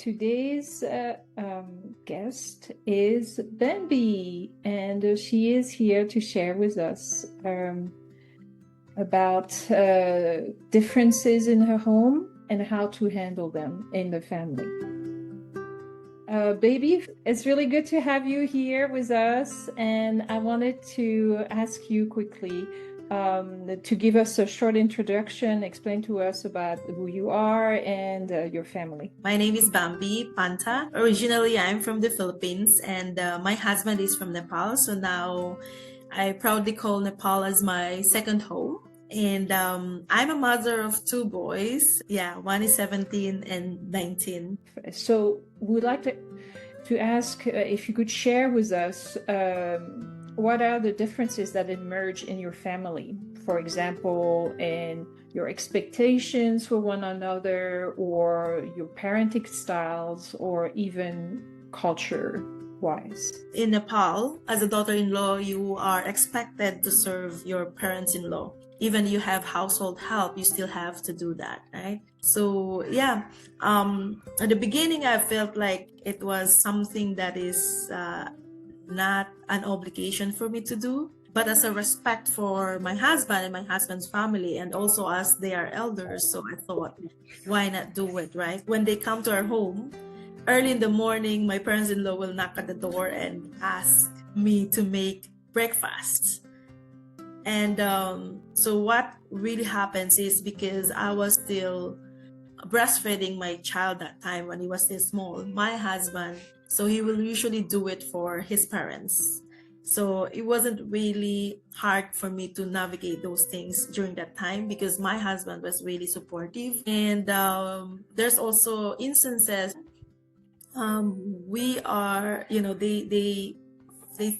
today's guest is Bambi, and she is here to share with us about differences in her home and how to handle them in the family. Baby, it's really good to have you here with us, and I wanted to ask you quickly to give us a short introduction, explain to us about who you are and your family. My name is Bambi Panta. Originally, I'm from the Philippines, and my husband is from Nepal. So now I proudly call Nepal as my second home. And I'm a mother of two boys. Yeah, one is 17 and 19. So we'd like to ask if you could share with us what are the differences that emerge in your family? For example, in your expectations for one another, or your parenting styles, or even culture-wise. In Nepal, as a daughter-in-law, you are expected to serve your parents-in-law. Even you have household help, you still have to do that, right? So yeah, at the beginning, I felt like it was something that is not an obligation for me to do, but as a respect for my husband and my husband's family, and also as they are elders. So I thought, why not do it, right? When they come to our home, early in the morning, my parents-in-law will knock at the door and ask me to make breakfast. And so what really happens is, because I was still breastfeeding my child that time when he was still small, my husband, so he will usually do it for his parents. So it wasn't really hard for me to navigate those things during that time, because my husband was really supportive. And there's also instances we are, they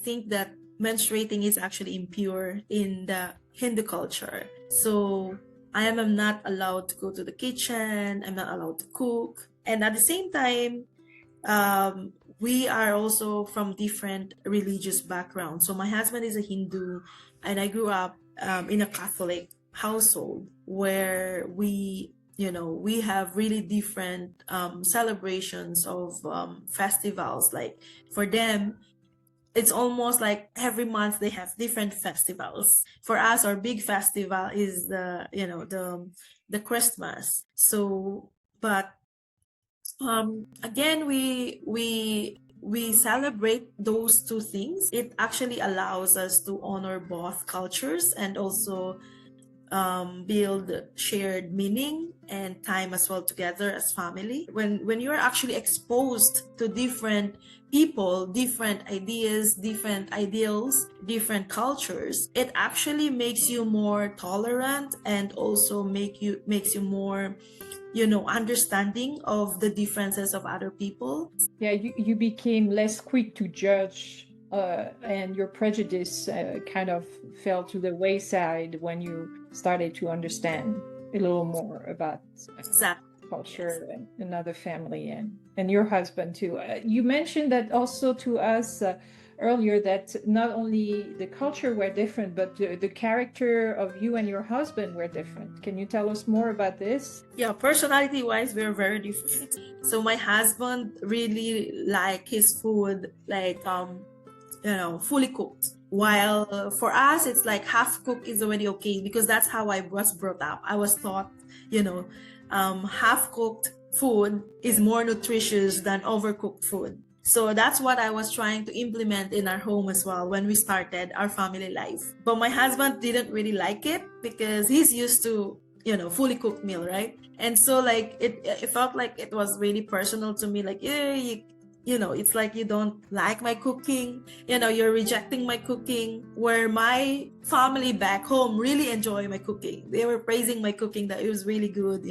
think that menstruating is actually impure in the Hindu culture. So I am not allowed to go to the kitchen. I'm not allowed to cook. And at the same time, we are also from different religious backgrounds. So my husband is a Hindu, and I grew up in a Catholic household where we have really different celebrations of festivals. Like for them, it's almost like every month they have different festivals. For us, our big festival is the Christmas. So, but again, we celebrate those two things. It actually allows us to honor both cultures and also build shared meaning and time as well together as family. When you're actually exposed to different people, different ideas, different ideals, different cultures, it actually makes you more tolerant, and also makes you more understanding of the differences of other people. Yeah, you became less quick to judge, and your prejudice kind of fell to the wayside when you started to understand a little more about culture. Yes. And another family and your husband too. You mentioned that also to us earlier, that not only the culture were different, but the character of you and your husband were different. Can you tell us more about this? Yeah, personality wise, we're very different. So my husband really like his food like fully cooked, while for us it's like half cooked is already okay, because that's how I was brought up. I was taught half cooked food is more nutritious than overcooked food. So that's what I was trying to implement in our home as well when we started our family life. But my husband didn't really like it, because he's used to fully cooked meal, right? And so like it felt like it was really personal to me, like it's like you don't like my cooking, you're rejecting my cooking, where my family back home really enjoy my cooking. They were praising my cooking, that it was really good,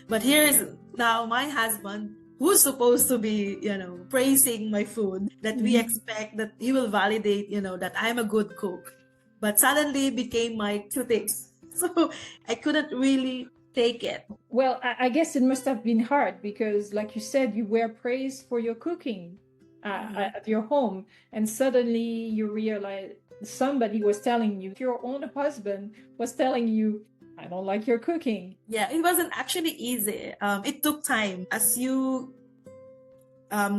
But here's now my husband, who's supposed to be, praising my food, that we expect that he will validate, that I'm a good cook. But suddenly became my critic. So I couldn't really take it. Well, I guess it must have been hard, because like you said, you were praised for your cooking at your home, and suddenly you realize somebody was telling you, your own husband was telling you, I don't like your cooking. Yeah, it wasn't actually easy. It took time. As you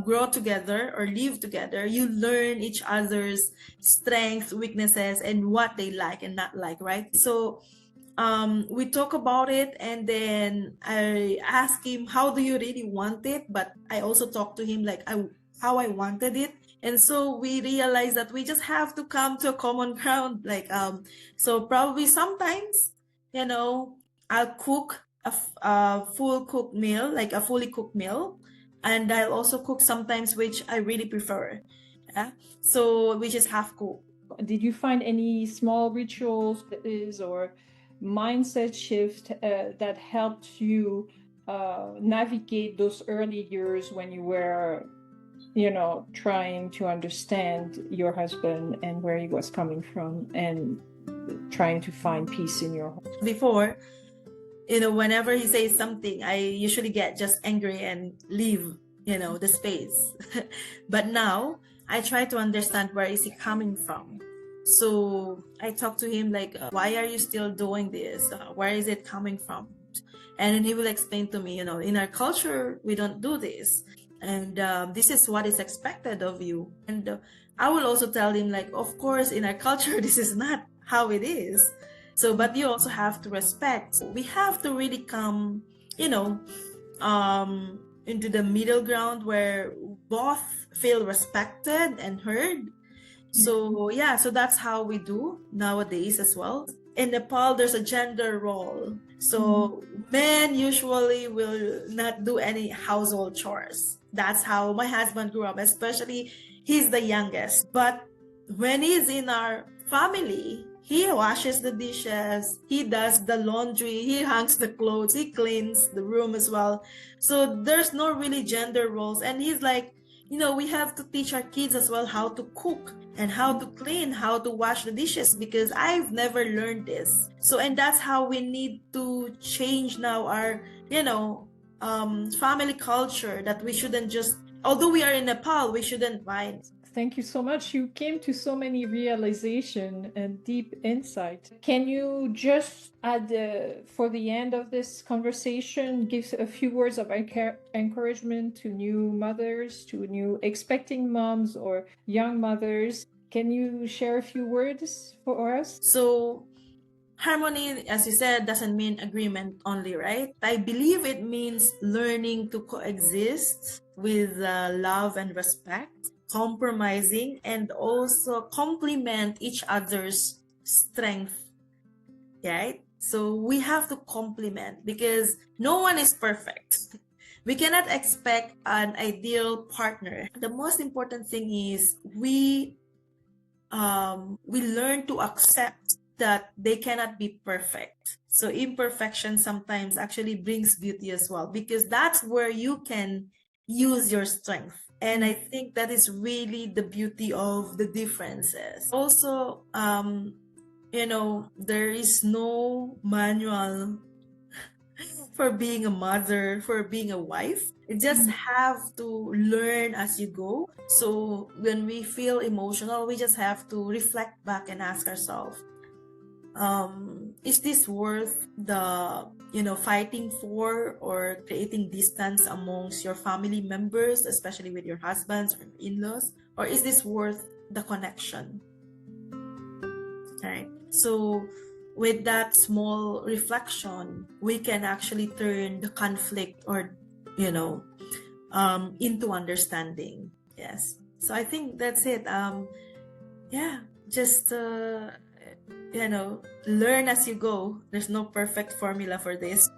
grow together or live together, you learn each other's strengths, weaknesses, and what they like and not like, right? So we talk about it, and then I ask him, how do you really want it? But I also talk to him like how I wanted it. And so we realize that we just have to come to a common ground. Like, so probably sometimes, you know, I'll cook a full cooked meal, like a fully cooked meal. And I'll also cook sometimes, which I really prefer. Yeah? So, which is half cooked. Did you find any small rituals or mindset shift that helped you navigate those early years when you were, trying to understand your husband and where he was coming from and trying to find peace in your home? Before, whenever he says something, I usually get just angry and leave, the space. But now I try to understand where is he coming from. So I talk to him like, why are you still doing this? Where is it coming from? And then he will explain to me, in our culture, we don't do this. And this is what is expected of you. And I will also tell him like, of course, in our culture, this is not how it is. So, but you also have to respect. We have to really come, into the middle ground where both feel respected and heard. So, yeah, so that's how we do nowadays as well. In Nepal, there's a gender role. So, men usually will not do any household chores. That's how my husband grew up, especially he's the youngest. But when he's in our family, he washes the dishes, he does the laundry, he hangs the clothes, he cleans the room as well. So there's no really gender roles. And he's like, we have to teach our kids as well how to cook and how to clean, how to wash the dishes, because I've never learned this. So, and that's how we need to change now our, family culture, that we shouldn't just, although we are in Nepal, we shouldn't mind. Thank you so much. You came to so many realization and deep insight. Can you just for the end of this conversation, give a few words of encouragement to new mothers, to new expecting moms or young mothers? Can you share a few words for us? So, harmony, as you said, doesn't mean agreement only, right? I believe it means learning to coexist with love and respect, compromising, and also complement each other's strength, right? So we have to complement, because no one is perfect. We cannot expect an ideal partner. The most important thing is we learn to accept that they cannot be perfect. So imperfection sometimes actually brings beauty as well, because that's where you can use your strength. And I think that is really the beauty of the differences. Also, there is no manual for being a mother, for being a wife. You just have to learn as you go. So when we feel emotional, we just have to reflect back and ask ourselves, is this worth the fighting for, or creating distance amongst your family members, especially with your husbands or in-laws, or is this worth the connection? All right. So with that small reflection, we can actually turn the conflict or into understanding. Yes. So I think that's it. Just learn as you go. There's no perfect formula for this.